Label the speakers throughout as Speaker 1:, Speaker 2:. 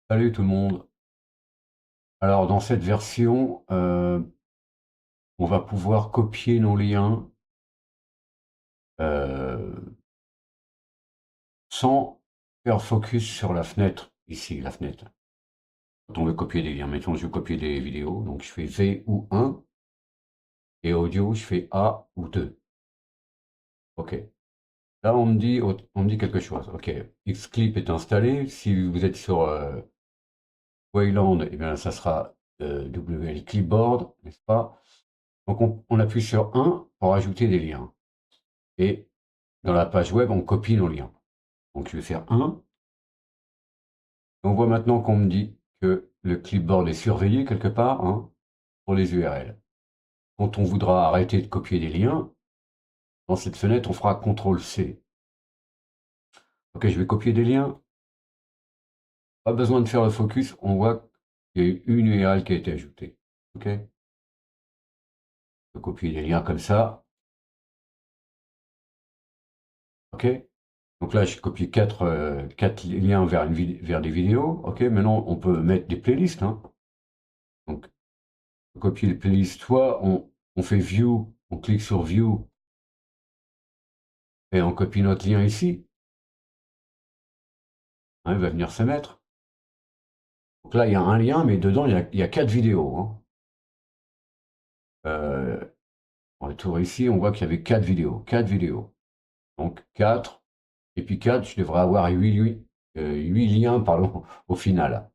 Speaker 1: Salut tout le monde. Alors dans cette version, on va pouvoir copier nos liens euh, sans faire focus sur la fenêtre, ici, la fenêtre. Quand on veut copier des liens, mettons je veux copier des vidéos, donc je fais V ou 1, et audio, je fais A ou 2. OK. Là, on me dit quelque chose. OK. Xclip est installé. Si vous êtes sur Wayland, eh bien, ça sera WL Clipboard, n'est-ce pas? Donc on appuie sur 1 pour ajouter des liens. Et dans la page web, on copie nos liens. Donc je vais faire 1. On voit maintenant qu'on me dit que le clipboard est surveillé quelque part, hein, pour les URL. Quand on voudra arrêter de copier des liens, dans cette fenêtre, on fera CTRL-C. OK, je vais copier des liens. Pas besoin de faire le focus, on voit qu'il y a eu une URL qui a été ajoutée. OK? Je peux copier des liens comme ça. OK? Donc là, j'ai copié 4 liens vers des vidéos. OK? Maintenant, on peut mettre des playlists, hein. Donc, copier les playlists, soit on fait View, on clique sur View et on copie notre lien ici. Hein, il va venir se mettre. Donc là, il y a un lien, mais dedans, il y a 4 vidéos, hein. On retourne ici, on voit qu'il y avait 4 vidéos. 4 vidéos. Donc 4, et puis 4, je devrais avoir 8 liens, pardon, au final.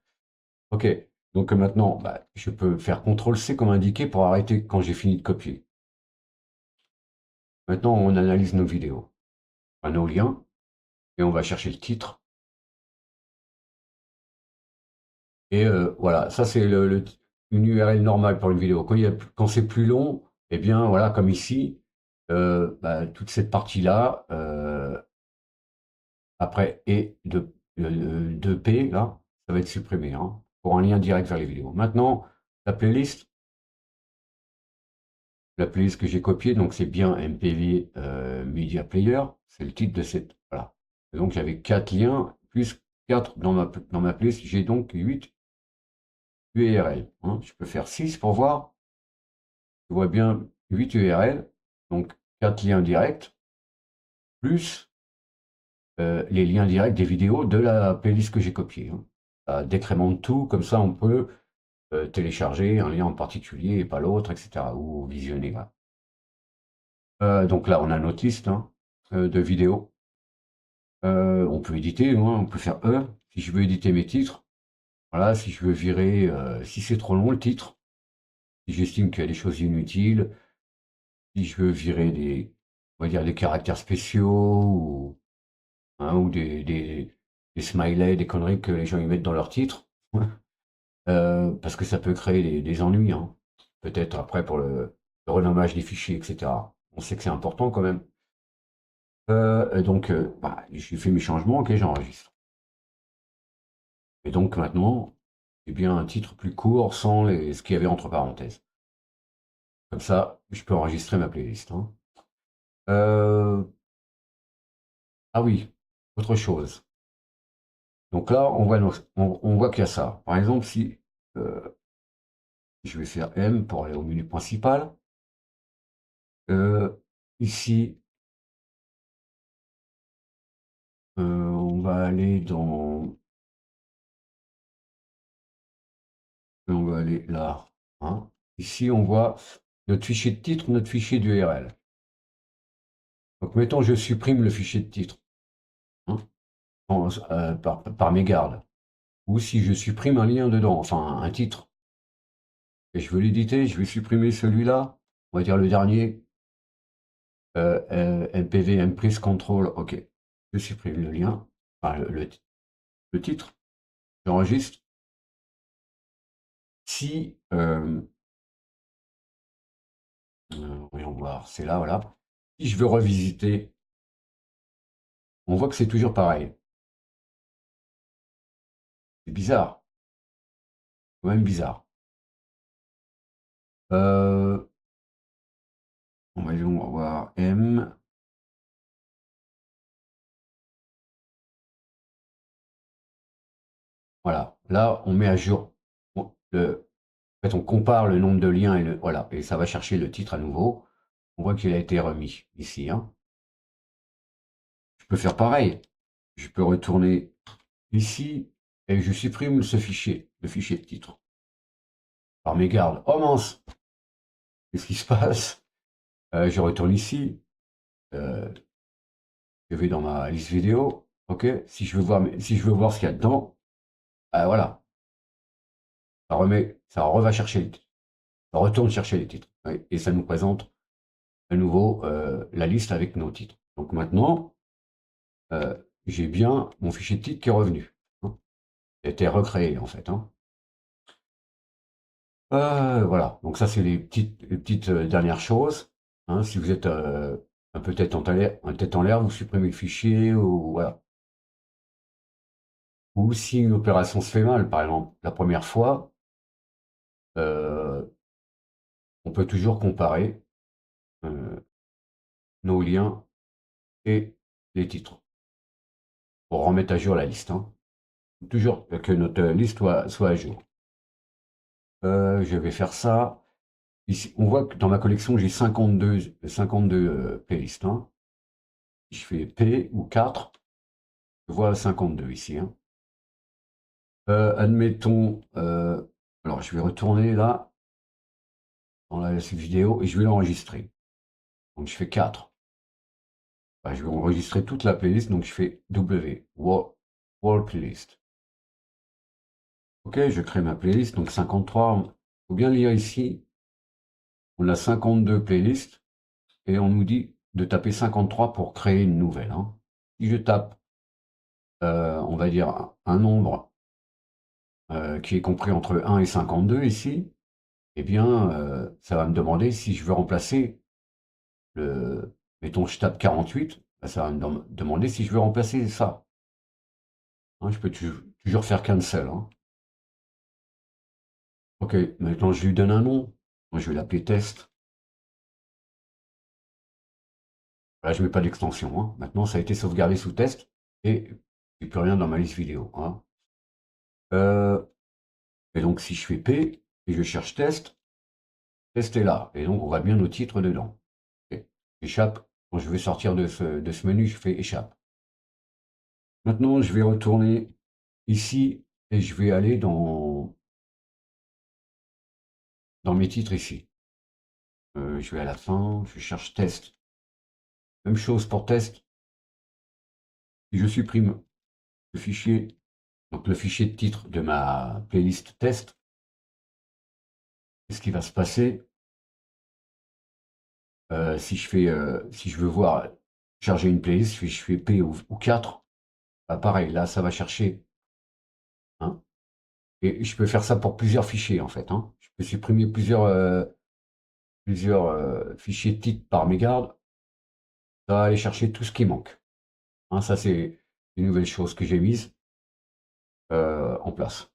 Speaker 1: OK. Donc maintenant, bah, je peux faire CTRL-C comme indiqué pour arrêter quand j'ai fini de copier. Maintenant, on analyse nos vidéos, enfin, nos liens, et on va chercher le titre. Et voilà, ça c'est une URL normale pour une vidéo. Quand c'est plus long, eh bien voilà, comme ici, bah, toute cette partie-là, après et de P, là, ça va être supprimé, hein, pour un lien direct vers les vidéos. Maintenant, la playlist, la playlist que j'ai copiée, donc c'est bien MPV Media Player, c'est le titre de cette. Voilà. Et donc j'avais 4 liens, plus 4 dans ma playlist, j'ai donc 8 URL. Hein. Je peux faire 6 pour voir. Je vois bien 8 URL, donc 4 liens directs, plus les liens directs des vidéos de la playlist que j'ai copiée. Hein. Ça décrémente tout, comme ça on peut télécharger un lien en particulier et pas l'autre, etc. ou visionner. Voilà. Donc là, on a notre liste, hein, de vidéos. On peut éditer, hein, on peut faire E, si je veux éditer mes titres. Voilà, si je veux virer, si c'est trop long le titre, si j'estime qu'il y a des choses inutiles, si je veux virer on va dire des caractères spéciaux hein, ou des smileys, des conneries que les gens y mettent dans leur titre, parce que ça peut créer des ennuis, hein. Peut-être après pour le renommage des fichiers, etc. On sait que c'est important quand même. Donc, bah, j'ai fait mes changements, ok, j'enregistre. Et donc maintenant, j'ai bien un titre plus court sans ce qu'il y avait entre parenthèses. Comme ça, je peux enregistrer ma playlist, hein. Euh, ah oui, autre chose. Donc là, on voit qu'il y a ça. Par exemple, si euh, je vais faire M pour aller au menu principal, ici, on va aller on va aller là, hein. Ici, on voit notre fichier de titre, notre fichier d'URL. Donc, mettons, je supprime le fichier de titre, hein, par mégarde. Ou si je supprime un lien dedans, enfin un titre, et je veux l'éditer, je vais supprimer celui-là, on va dire le dernier, MPV, Mprise Control, ok. Je supprime le lien, enfin le titre, j'enregistre. Si, voyons voir, c'est là, voilà. Si je veux revisiter, on voit que c'est toujours pareil. C'est bizarre, quand même bizarre. Euh, on va voir M. Voilà, là, on met à jour. En fait, on compare le nombre de liens voilà, et ça va chercher le titre à nouveau. On voit qu'il a été remis ici, hein. Je peux faire pareil. Je peux retourner ici et je supprime ce fichier, le fichier de titre. Par mégarde. Oh mince! Qu'est-ce qui se passe? Je retourne ici. Je vais dans ma liste vidéo. OK? Si je veux voir ce qu'il y a dedans, voilà. Ça va chercher les titres. Ça retourne chercher les titres. Ouais, et ça nous présente à nouveau la liste avec nos titres. Donc maintenant, j'ai bien mon fichier de titre qui est revenu, hein. Il a été recréé en fait, hein. Voilà, donc ça c'est les petites dernières choses, hein. Si vous êtes un peu tête en l'air, vous supprimez le fichier ou voilà. Ou si une opération se fait mal, par exemple la première fois, euh, on peut toujours comparer euh, nos liens et les titres pour remettre à jour la liste, hein. Toujours que notre liste soit à jour. Je vais faire ça. Ici, on voit que dans ma collection, j'ai 52 playlists, hein. Si je fais P ou 4, je vois 52 ici, hein. Admettons, alors je vais retourner là, dans la vidéo, et je vais l'enregistrer. Donc je fais 4. Enfin, je vais enregistrer toute la playlist, donc je fais W, Wall Playlist. Ok, je crée ma playlist, donc 53. Il faut bien lire ici, on a 52 playlists, et on nous dit de taper 53 pour créer une nouvelle, hein. Si je tape, on va dire, un nombre qui est compris entre 1 et 52 ici, eh bien, ça va me demander si je veux remplacer mettons, je tape 48, bah, ça va me demander si je veux remplacer ça, hein. Je peux toujours faire cancel, hein. Ok, maintenant je lui donne un nom. Moi, je vais l'appeler test. Là, je mets pas d'extension, hein. Maintenant, ça a été sauvegardé sous test et il n'y a plus rien dans ma liste vidéo, hein. Euh, et donc, si je fais P et je cherche test, test est là. Et donc, on voit bien nos titres dedans. Ok. Échappe. Quand je vais sortir de ce menu, je fais échappe. Maintenant, je vais retourner ici et je vais aller dans mes titres ici. Je vais à la fin, je cherche test. Même chose pour test. Si je supprime le fichier, donc le fichier de titre de ma playlist test, qu'est-ce qui va se passer si je veux voir charger une playlist, si je fais P ou 4, bah pareil, là ça va chercher, hein. Et je peux faire ça pour plusieurs fichiers en fait, hein. Je peux supprimer plusieurs fichiers de titre par mégarde. Ça va aller chercher tout ce qui manque, hein. Ça c'est une nouvelle chose que j'ai mise en place.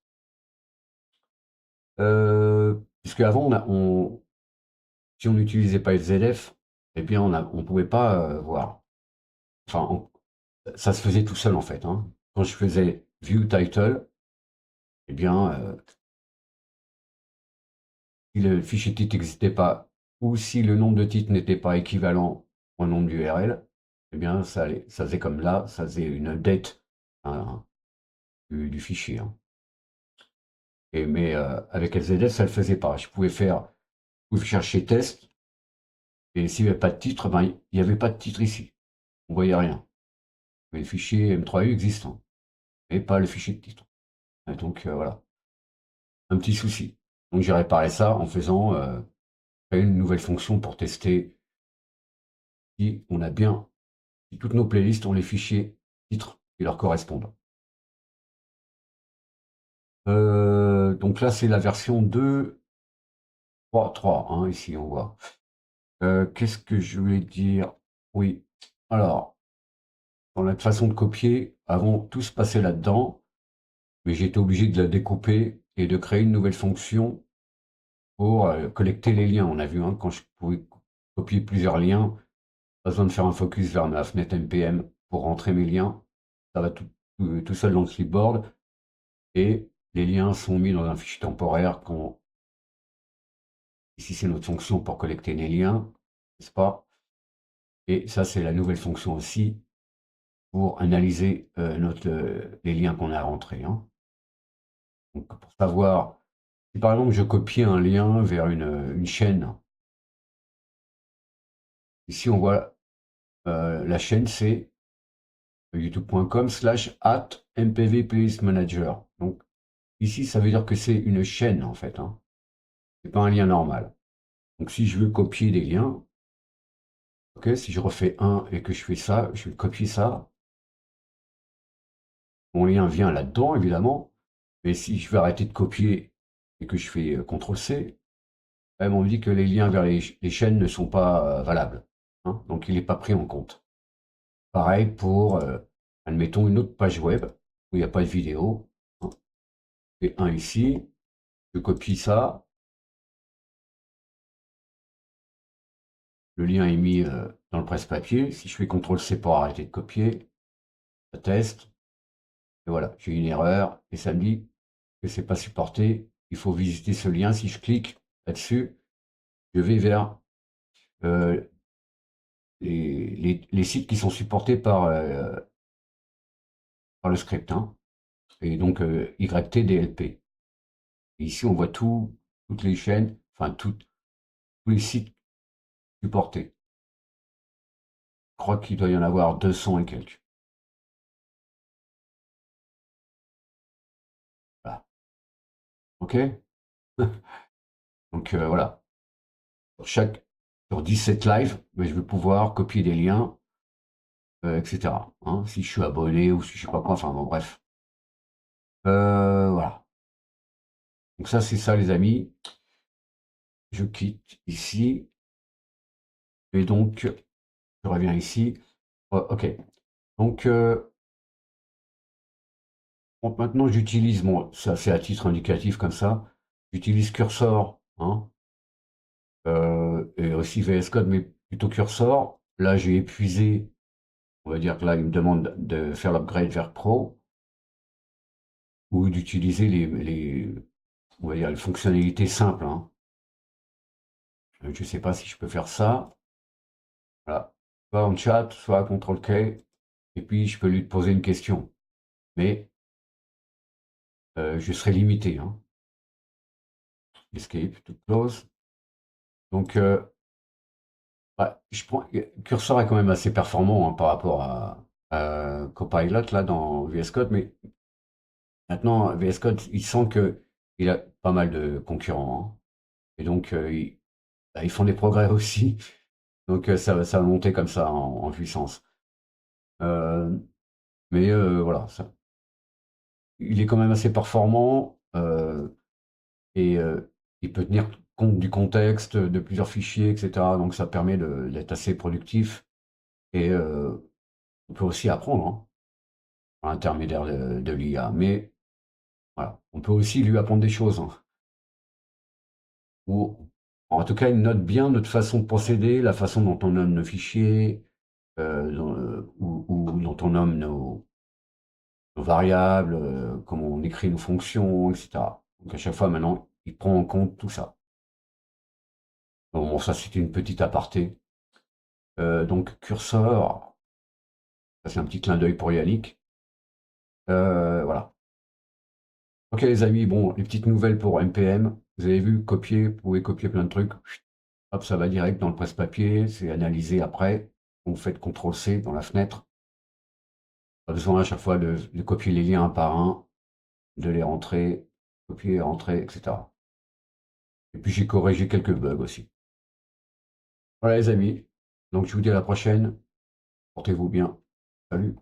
Speaker 1: Puisque avant, si on n'utilisait pas ZF, eh bien, on pouvait pas voir. Enfin, ça se faisait tout seul en fait, hein. Quand je faisais View Title, eh bien, si le fichier titre n'existait pas, ou si le nombre de titres n'était pas équivalent au nombre d'URL, eh bien, ça faisait comme là, ça faisait une update, hein, du fichier, hein. Mais avec LZF, ça ne le faisait pas. Je pouvais chercher test, et s'il n'y avait pas de titre, ben, il n'y avait pas de titre ici. On ne voyait rien. Mais le fichier M3U existant, mais pas le fichier de titre. Et donc voilà, un petit souci. Donc j'ai réparé ça en faisant une nouvelle fonction pour tester si on a bien, si toutes nos playlists ont les fichiers titres qui leur correspondent. Donc là, c'est la version 2.3, hein, ici on voit. Qu'est-ce que je voulais dire? Oui, alors, dans la façon de copier, avant, tout se passait là-dedans, mais j'ai été obligé de la découper et de créer une nouvelle fonction pour collecter les liens. On a vu, hein, quand je pouvais copier plusieurs liens, pas besoin de faire un focus vers ma fenêtre NPM pour rentrer mes liens. Ça va tout seul dans le clipboard. et les liens sont mis dans un fichier temporaire ici c'est notre fonction pour collecter les liens, n'est-ce pas? Et ça c'est la nouvelle fonction aussi pour analyser les liens qu'on a rentrés, hein. Donc pour savoir, si par exemple je copiais un lien vers une chaîne, ici on voit la chaîne c'est youtube.com/@mpvplaylistmanager. Donc ici ça veut dire que c'est une chaîne en fait, hein. C'est pas un lien normal. Donc si je veux copier des liens, ok, si je refais un et que je fais ça, je vais copier ça, mon lien vient là-dedans évidemment, mais si je veux arrêter de copier et que je fais CTRL-C, on me dit que les liens vers les chaînes ne sont pas valables, hein, donc il n'est pas pris en compte. Pareil pour, admettons, une autre page web où il n'y a pas de vidéo, hein. Je fais un ici, je copie ça, le lien est mis dans le presse-papier, si je fais CTRL-C pour arrêter de copier, ça teste, et voilà, j'ai une erreur, et ça me dit que c'est pas supporté, il faut visiter ce lien. Si je clique là-dessus, je vais vers les sites qui sont supportés par le script, hein, et donc YTDLP. Et ici, on voit toutes les chaînes, enfin tous les sites supportés. Je crois qu'il doit y en avoir 200 et quelques. Voilà. OK? Donc voilà. Sur 17 lives, je vais pouvoir copier des liens, etc., hein, si je suis abonné ou si je sais pas quoi, enfin bon, bref. Voilà. Donc ça, c'est ça, les amis. Je quitte ici. Et donc, je reviens ici. Oh, OK. Donc, maintenant, j'utilise, bon, ça c'est à titre indicatif comme ça, j'utilise Cursor, hein, et aussi VS Code, mais plutôt Cursor. Là, j'ai épuisé, on va dire que là, il me demande de faire l'upgrade vers Pro, ou d'utiliser on va dire, les fonctionnalités simples, hein. Je ne sais pas si je peux faire ça. Voilà. Soit en chat, soit CTRL-K, et puis je peux lui poser une question. Mais je serai limité, hein. Escape to close. Donc, Cursor est quand même assez performant, hein, par rapport à Copilot là dans VS Code, mais maintenant VS Code, il sent qu'il a pas mal de concurrents, hein. Et donc ils font des progrès aussi. Donc ça va monter comme ça en puissance. Euh, mais voilà, il est quand même assez performant, et il peut tenir compte du contexte, de plusieurs fichiers, etc. Donc ça permet d'être assez productif, et on peut aussi apprendre, hein, par l'intermédiaire de l'IA. Mais voilà, on peut aussi lui apprendre des choses, hein. Ou en tout cas, il note bien notre façon de procéder, la façon dont on nomme nos fichiers, ou dont on nomme nos variables, comment on écrit nos fonctions, etc. Donc à chaque fois maintenant, il prend en compte tout ça. Bon, ça c'était une petite aparté. Donc Cursor, ça c'est un petit clin d'œil pour Yannick. Voilà. Ok les amis, bon, les petites nouvelles pour NPM. Vous avez vu, copier, vous pouvez copier plein de trucs. Hop, ça va direct dans le presse-papier, c'est analysé après. Vous faites CTRL-C dans la fenêtre. Pas besoin à chaque fois de copier les liens un par un, de les rentrer, copier, rentrer, etc. Et puis j'ai corrigé quelques bugs aussi. Voilà les amis, donc je vous dis à la prochaine, portez-vous bien, salut.